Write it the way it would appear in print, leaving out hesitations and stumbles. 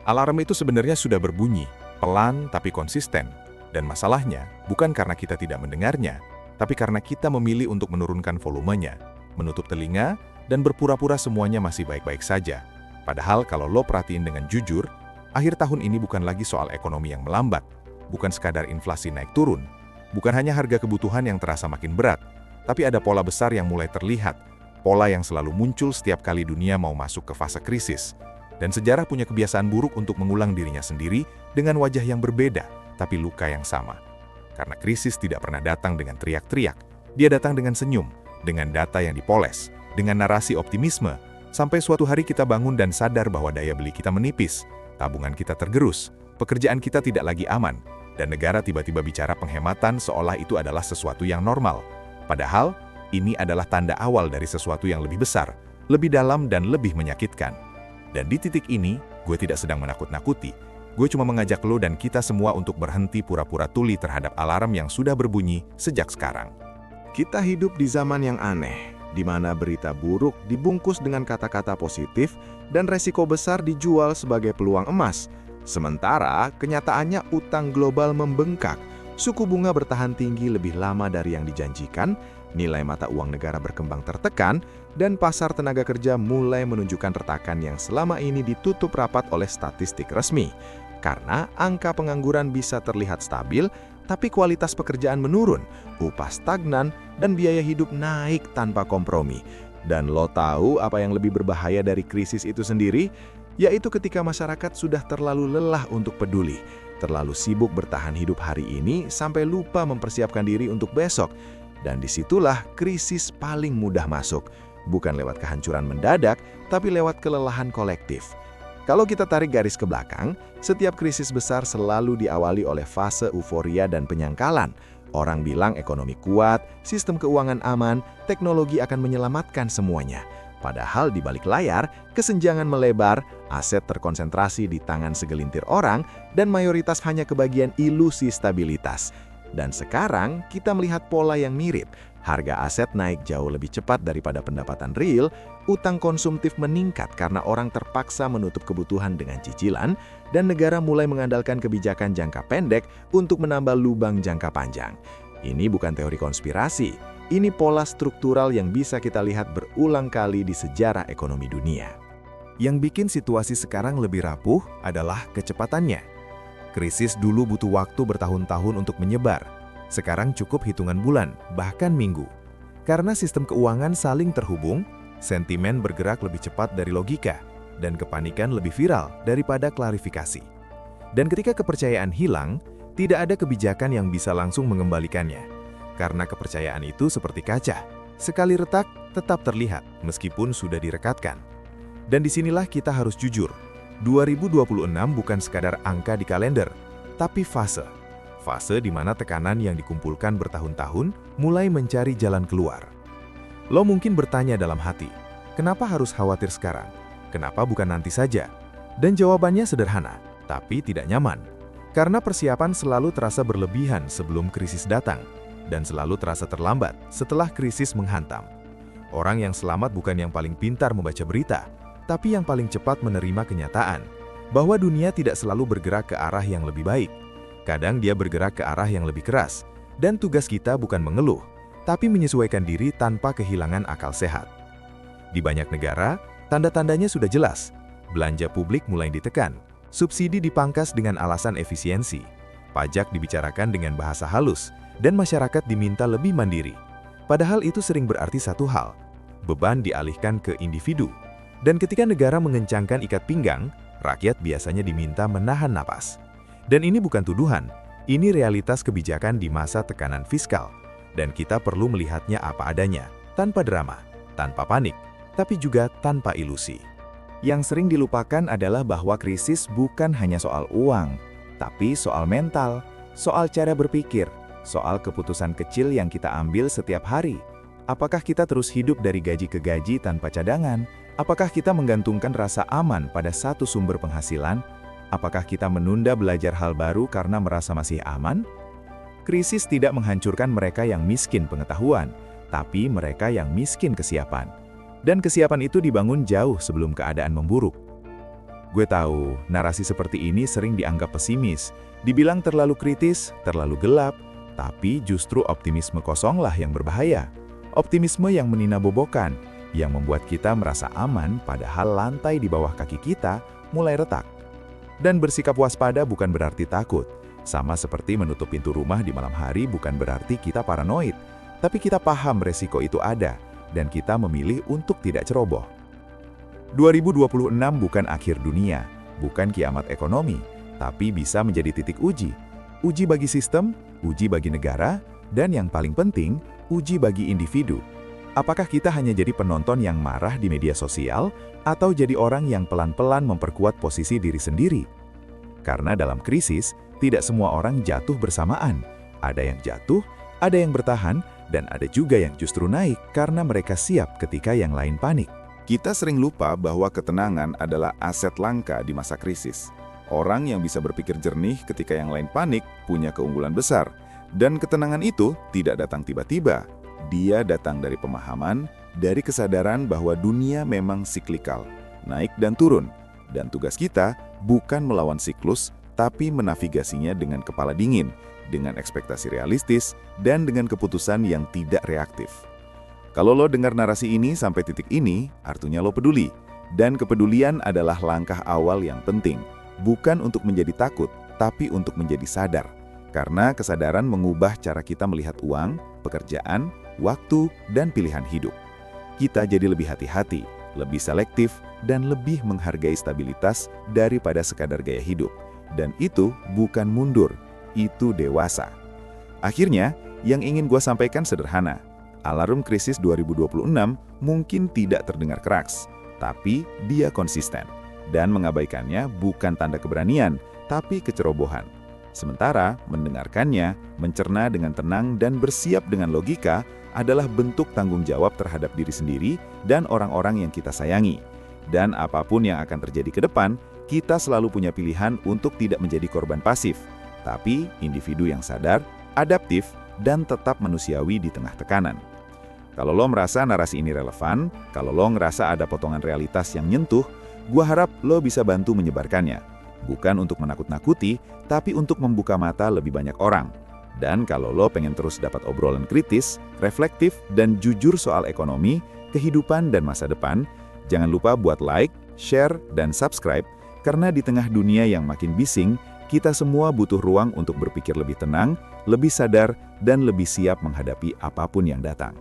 Alarm itu sebenarnya sudah berbunyi, pelan tapi konsisten. Dan masalahnya bukan karena kita tidak mendengarnya, tapi karena kita memilih untuk menurunkan volumenya, menutup telinga, dan berpura-pura semuanya masih baik-baik saja. Padahal kalau lo perhatiin dengan jujur, akhir tahun ini bukan lagi soal ekonomi yang melambat, bukan sekadar inflasi naik turun, bukan hanya harga kebutuhan yang terasa makin berat, tapi ada pola besar yang mulai terlihat, pola yang selalu muncul setiap kali dunia mau masuk ke fase krisis. Dan sejarah punya kebiasaan buruk untuk mengulang dirinya sendiri dengan wajah yang berbeda, tapi luka yang sama. Karena krisis tidak pernah datang dengan teriak-teriak, dia datang dengan senyum, dengan data yang dipoles, dengan narasi optimisme, sampai suatu hari kita bangun dan sadar bahwa daya beli kita menipis, tabungan kita tergerus, pekerjaan kita tidak lagi aman, dan negara tiba-tiba bicara penghematan seolah itu adalah sesuatu yang normal. Padahal, ini adalah tanda awal dari sesuatu yang lebih besar, lebih dalam dan lebih menyakitkan. Dan di titik ini, gue tidak sedang menakut-nakuti. Gue cuma mengajak lo dan kita semua untuk berhenti pura-pura tuli terhadap alarm yang sudah berbunyi sejak sekarang. Kita hidup di zaman yang aneh, di mana berita buruk dibungkus dengan kata-kata positif dan resiko besar dijual sebagai peluang emas. Sementara, kenyataannya utang global membengkak, suku bunga bertahan tinggi lebih lama dari yang dijanjikan, nilai mata uang negara berkembang tertekan, dan pasar tenaga kerja mulai menunjukkan retakan yang selama ini ditutup rapat oleh statistik resmi. Karena angka pengangguran bisa terlihat stabil, tapi kualitas pekerjaan menurun, upah stagnan, dan biaya hidup naik tanpa kompromi. Dan lo tahu apa yang lebih berbahaya dari krisis itu sendiri? Yaitu ketika masyarakat sudah terlalu lelah untuk peduli, terlalu sibuk bertahan hidup hari ini sampai lupa mempersiapkan diri untuk besok. Dan disitulah krisis paling mudah masuk, bukan lewat kehancuran mendadak, tapi lewat kelelahan kolektif. Kalau kita tarik garis ke belakang, setiap krisis besar selalu diawali oleh fase euforia dan penyangkalan. Orang bilang ekonomi kuat, sistem keuangan aman, teknologi akan menyelamatkan semuanya. Padahal di balik layar, kesenjangan melebar, aset terkonsentrasi di tangan segelintir orang, dan mayoritas hanya kebagian ilusi stabilitas. Dan sekarang kita melihat pola yang mirip. Harga aset naik jauh lebih cepat daripada pendapatan real, utang konsumtif meningkat karena orang terpaksa menutup kebutuhan dengan cicilan, dan negara mulai mengandalkan kebijakan jangka pendek untuk menambah lubang jangka panjang. Ini bukan teori konspirasi, ini pola struktural yang bisa kita lihat berulang kali di sejarah ekonomi dunia. Yang bikin situasi sekarang lebih rapuh adalah kecepatannya. Krisis dulu butuh waktu bertahun-tahun untuk menyebar. Sekarang cukup hitungan bulan, bahkan minggu. Karena sistem keuangan saling terhubung, sentimen bergerak lebih cepat dari logika, dan kepanikan lebih viral daripada klarifikasi. Dan ketika kepercayaan hilang, tidak ada kebijakan yang bisa langsung mengembalikannya. Karena kepercayaan itu seperti kaca, sekali retak tetap terlihat meskipun sudah direkatkan. Dan disinilah kita harus jujur. 2026 bukan sekadar angka di kalender, tapi fase. Fase di mana tekanan yang dikumpulkan bertahun-tahun mulai mencari jalan keluar. Lo mungkin bertanya dalam hati, kenapa harus khawatir sekarang? Kenapa bukan nanti saja? Dan jawabannya sederhana, tapi tidak nyaman. Karena persiapan selalu terasa berlebihan sebelum krisis datang, dan selalu terasa terlambat setelah krisis menghantam. Orang yang selamat bukan yang paling pintar membaca berita, tapi yang paling cepat menerima kenyataan bahwa dunia tidak selalu bergerak ke arah yang lebih baik. Kadang dia bergerak ke arah yang lebih keras, dan tugas kita bukan mengeluh, tapi menyesuaikan diri tanpa kehilangan akal sehat. Di banyak negara, tanda-tandanya sudah jelas. Belanja publik mulai ditekan, subsidi dipangkas dengan alasan efisiensi, pajak dibicarakan dengan bahasa halus, dan masyarakat diminta lebih mandiri. Padahal itu sering berarti satu hal, beban dialihkan ke individu. Dan ketika negara mengencangkan ikat pinggang, rakyat biasanya diminta menahan napas. Dan ini bukan tuduhan, ini realitas kebijakan di masa tekanan fiskal. Dan kita perlu melihatnya apa adanya, tanpa drama, tanpa panik, tapi juga tanpa ilusi. Yang sering dilupakan adalah bahwa krisis bukan hanya soal uang, tapi soal mental, soal cara berpikir, soal keputusan kecil yang kita ambil setiap hari. Apakah kita terus hidup dari gaji ke gaji tanpa cadangan? Apakah kita menggantungkan rasa aman pada satu sumber penghasilan? Apakah kita menunda belajar hal baru karena merasa masih aman? Krisis tidak menghancurkan mereka yang miskin pengetahuan, tapi mereka yang miskin kesiapan. Dan kesiapan itu dibangun jauh sebelum keadaan memburuk. Gue tahu, narasi seperti ini sering dianggap pesimis, dibilang terlalu kritis, terlalu gelap, tapi justru optimisme kosonglah yang berbahaya. Optimisme yang meninabobokan, yang membuat kita merasa aman padahal lantai di bawah kaki kita mulai retak. Dan bersikap waspada bukan berarti takut. Sama seperti menutup pintu rumah di malam hari bukan berarti kita paranoid, tapi kita paham resiko itu ada, dan kita memilih untuk tidak ceroboh. 2026 bukan akhir dunia, bukan kiamat ekonomi, tapi bisa menjadi titik uji. Uji bagi sistem, uji bagi negara, dan yang paling penting, uji bagi individu. Apakah kita hanya jadi penonton yang marah di media sosial, atau jadi orang yang pelan-pelan memperkuat posisi diri sendiri? Karena dalam krisis, tidak semua orang jatuh bersamaan. Ada yang jatuh, ada yang bertahan, dan ada juga yang justru naik karena mereka siap ketika yang lain panik. Kita sering lupa bahwa ketenangan adalah aset langka di masa krisis. Orang yang bisa berpikir jernih ketika yang lain panik punya keunggulan besar. Dan ketenangan itu tidak datang tiba-tiba. Dia datang dari pemahaman, dari kesadaran bahwa dunia memang siklikal, naik dan turun. Dan tugas kita bukan melawan siklus, tapi menavigasinya dengan kepala dingin, dengan ekspektasi realistis, dan dengan keputusan yang tidak reaktif. Kalau lo dengar narasi ini sampai titik ini, artinya lo peduli. Dan kepedulian adalah langkah awal yang penting. Bukan untuk menjadi takut, tapi untuk menjadi sadar. Karena kesadaran mengubah cara kita melihat uang, pekerjaan, waktu, dan pilihan hidup. Kita jadi lebih hati-hati, lebih selektif, dan lebih menghargai stabilitas daripada sekadar gaya hidup. Dan itu bukan mundur, itu dewasa. Akhirnya, yang ingin gue sampaikan sederhana. Alarm krisis 2026 mungkin tidak terdengar keras, tapi dia konsisten. Dan mengabaikannya bukan tanda keberanian, tapi kecerobohan. Sementara mendengarkannya, mencerna dengan tenang dan bersiap dengan logika adalah bentuk tanggung jawab terhadap diri sendiri dan orang-orang yang kita sayangi. Dan apapun yang akan terjadi ke depan, kita selalu punya pilihan untuk tidak menjadi korban pasif, tapi individu yang sadar, adaptif, dan tetap manusiawi di tengah tekanan. Kalau lo merasa narasi ini relevan, kalau lo ngerasa ada potongan realitas yang nyentuh, gua harap lo bisa bantu menyebarkannya. Bukan untuk menakut-nakuti, tapi untuk membuka mata lebih banyak orang. Dan kalau lo pengen terus dapat obrolan kritis, reflektif, dan jujur soal ekonomi, kehidupan, dan masa depan, jangan lupa buat like, share, dan subscribe, karena di tengah dunia yang makin bising, kita semua butuh ruang untuk berpikir lebih tenang, lebih sadar, dan lebih siap menghadapi apapun yang datang.